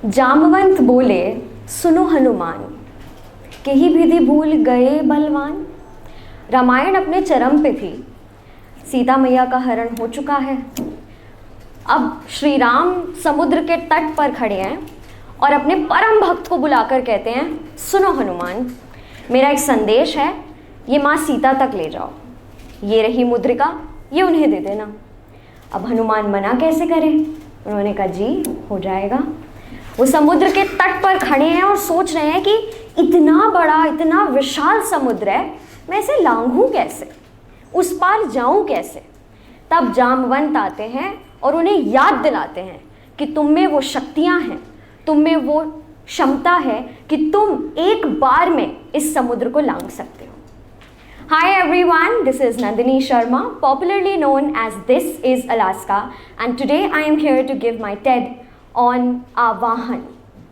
जामवंत बोले, सुनो हनुमान, कही विधि भूल गए बलवान। रामायण अपने चरम पे थी, सीता मैया का हरण हो चुका है। अब श्री राम समुद्र के तट पर खड़े हैं और अपने परम भक्त को बुलाकर कहते हैं, सुनो हनुमान, मेरा एक संदेश है, ये माँ सीता तक ले जाओ। ये रही मुद्रिका, ये उन्हें दे देना। अब हनुमान मना कैसे करें? उन्होंने कहा, जी हो जाएगा। वो समुद्र के तट पर खड़े हैं और सोच रहे हैं कि इतना बड़ा, इतना विशाल समुद्र है, मैं इसे लांघूं कैसे, उस पार जाऊं कैसे। तब जामवंत आते हैं और उन्हें याद दिलाते हैं कि तुम में वो शक्तियां हैं, तुम में वो क्षमता है कि तुम एक बार में इस समुद्र को लांघ सकते हो। Hi everyone, this is Nandini Sharma, popularly known as This is Alaska, and today I am here to give my TED on Avahan,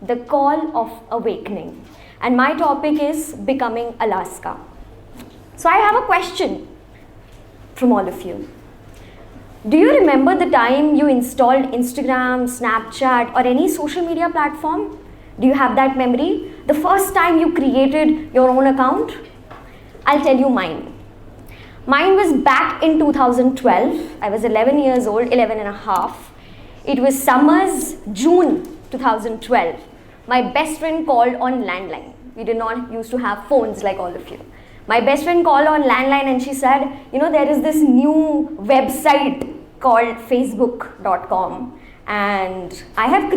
the call of awakening, and my topic is becoming Alaska. So I have a question from all of you. Do you remember the time you installed Instagram, Snapchat or any social media platform? Do you have that memory? The first time you created your own account? I'll tell you mine. Mine was back in 2012. I was 11 years old, 11 and a half. It was summers, June 2012. My best friend called on landline. We did not used to have phones like all of you. My best friend called on landline and she said, you know, there is this new website called facebook.com and I have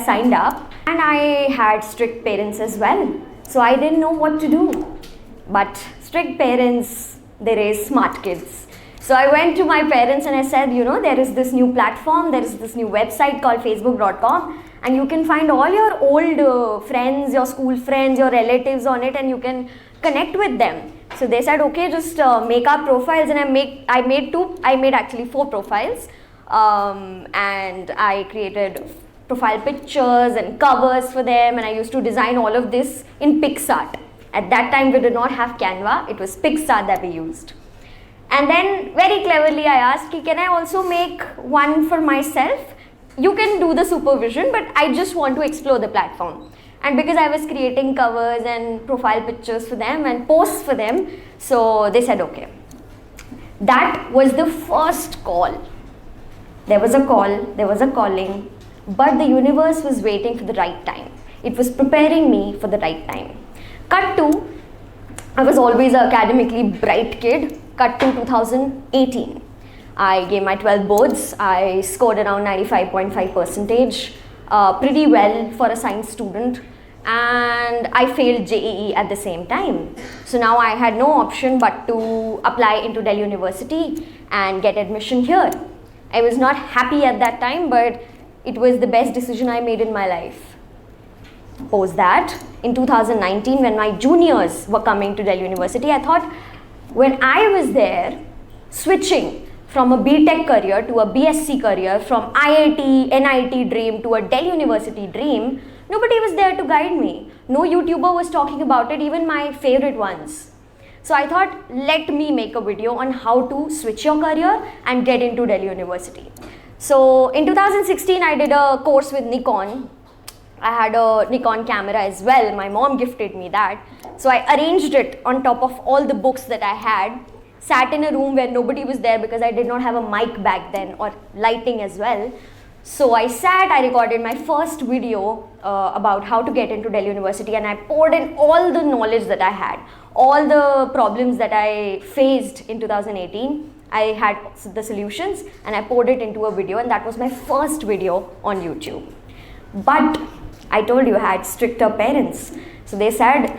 signed up, and I had strict parents as well. So I didn't know what to do. But strict parents, they raise smart kids. So I went to my parents and I said, you know, there is this new platform, there is this new website called facebook.com, and you can find all your old friends, your school friends, your relatives on it, and you can connect with them. So they said, okay, just make our profiles, and I made actually 4 profiles, and I created profile pictures and covers for them, and I used to design all of this in PixArt. At that time, we did not have Canva, it was PixArt that we used. And then very cleverly I asked, can I also make one for myself? You can do the supervision, but I just want to explore the platform. And because I was creating covers and profile pictures for them and posts for them, so they said okay. That was the first call. There was a call, there was a calling, but the universe was waiting for the right time. It was preparing me for the right time. Cut to, I was always an academically bright kid. Cut to 2018. I gave my 12 boards. I scored around 95.5%, pretty well for a science student. And I failed JEE at the same time. So now I had no option but to apply into Delhi University and get admission here. I was not happy at that time, but it was the best decision I made in my life. Post that, in 2019, when my juniors were coming to Delhi University, I thought, when I was there, switching from a BTech career to a BSc career, from IIT, NIT dream to a Delhi University dream, nobody was there to guide me. No YouTuber was talking about it, even my favorite ones. So I thought, let me make a video on how to switch your career and get into Delhi University. So in 2016, I did a course with Nikon. I had a Nikon camera as well. My mom gifted me that. So I arranged it on top of all the books that I had, sat in a room where nobody was there because I did not have a mic back then or lighting as well. So I sat, I recorded my first video about how to get into Delhi University, and I poured in all the knowledge that I had, all the problems that I faced in 2018. I had the solutions and I poured it into a video, and that was my first video on YouTube. But I told you I had stricter parents. So they said,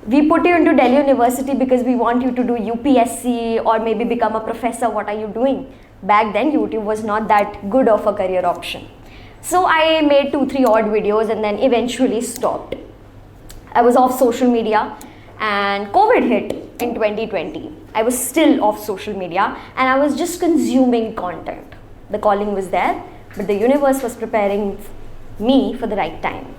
we put you into Delhi University because we want you to do UPSC or maybe become a professor. What are you doing? Back then, YouTube was not that good of a career option. So I made 2-3 odd videos and then eventually stopped. I was off social media and COVID hit in 2020. I was still off social media and I was just consuming content. The calling was there, but the universe was preparing me for the right time.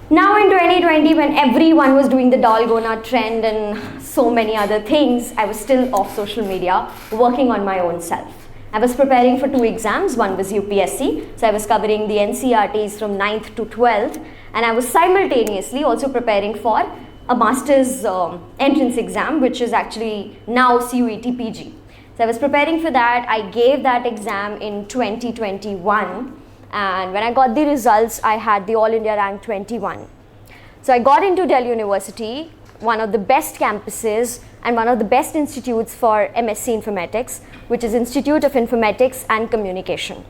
Now in 2020, when everyone was doing the Dalgona trend and so many other things, I was still off social media, working on my own self. I was preparing for 2 exams. One was UPSC, so I was covering the NCERTs from 9th to 12th, and I was simultaneously also preparing for a master's entrance exam, which is actually now CUET PG. So I was preparing for that. I gave that exam in 2021, and when I got the results, I had the All India rank 21. So I got into Delhi University, one of the best campuses and one of the best institutes for MSc Informatics, which is Institute of Informatics and Communication.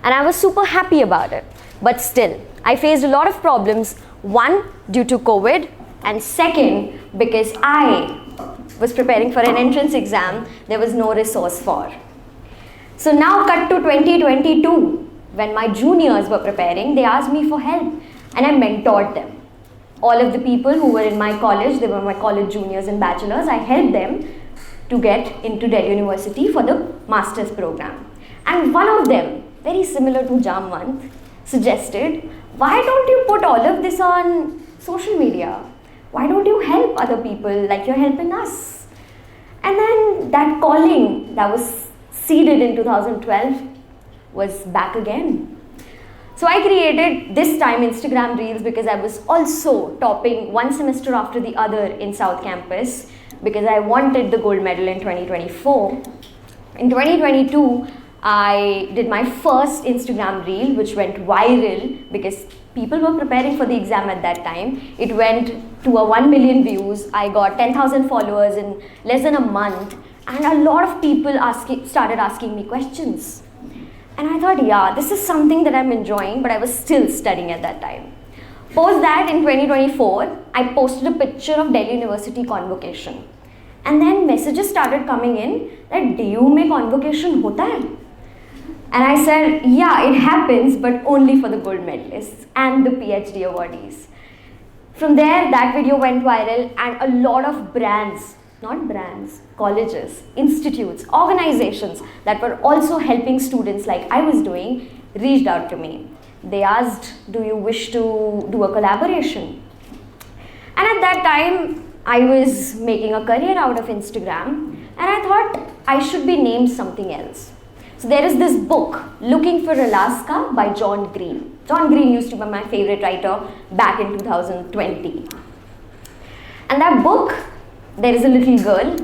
And I was super happy about it. But still, I faced a lot of problems. One, due to COVID, and second, because I was preparing for an entrance exam there was no resource for. So now cut to 2022, when my juniors were preparing, they asked me for help and I mentored them. All of the people who were in my college, they were my college juniors and bachelors, I helped them to get into Delhi University for the master's program. And one of them, very similar to Jamwant, suggested, why don't you put all of this on social media? Why don't you help other people like you're helping us? And then that calling that was seeded in 2012 was back again. So I created this time Instagram Reels because I was also topping one semester after the other in South Campus because I wanted the gold medal in 2024. In 2022, I did my first Instagram Reel which went viral because people were preparing for the exam at that time. It went to a 1 million views. I got 10,000 followers in less than a month and a lot of people started asking me questions. And I thought, yeah, this is something that I'm enjoying, but I was still studying at that time. Post that in 2024, I posted a picture of Delhi University convocation. And then messages started coming in that DU mein convocation hota hai? And I said, yeah, it happens, but only for the gold medalists and the PhD awardees. From there, that video went viral and a lot of brands, not brands, colleges, institutes, organizations that were also helping students like I was doing reached out to me. They asked, do you wish to do a collaboration? And at that time, I was making a career out of Instagram and I thought I should be named something else. So there is this book, Looking for Alaska by John Green. John Green used to be my favorite writer back in 2020. And that book, there is a little girl,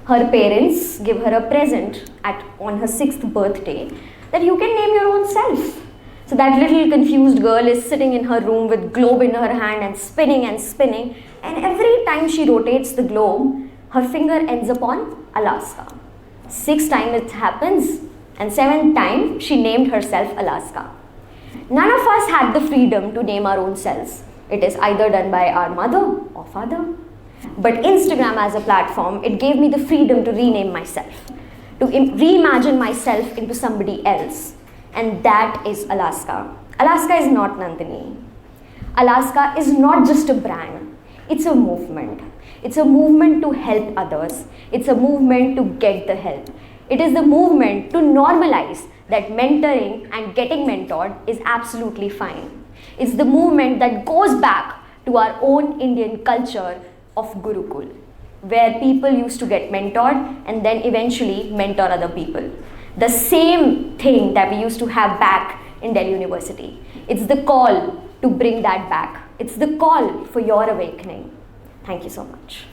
her parents give her a present on her 6th birthday that you can name your own self. So that little confused girl is sitting in her room with globe in her hand and spinning and every time she rotates the globe, her finger ends up on Alaska. 6th time it happens and 7th time she named herself Alaska. None of us had the freedom to name our own selves. It is either done by our mother or father. But Instagram as a platform, it gave me the freedom to rename myself, to reimagine myself into somebody else. And that is Alaska. Alaska is not Nandini. Alaska is not just a brand. It's a movement. It's a movement to help others. It's a movement to get the help. It is the movement to normalize that mentoring and getting mentored is absolutely fine. It's the movement that goes back to our own Indian culture of Gurukul, where people used to get mentored and then eventually mentor other people. The same thing that we used to have back in Delhi University. It's the call to bring that back. It's the call for your awakening. Thank you so much.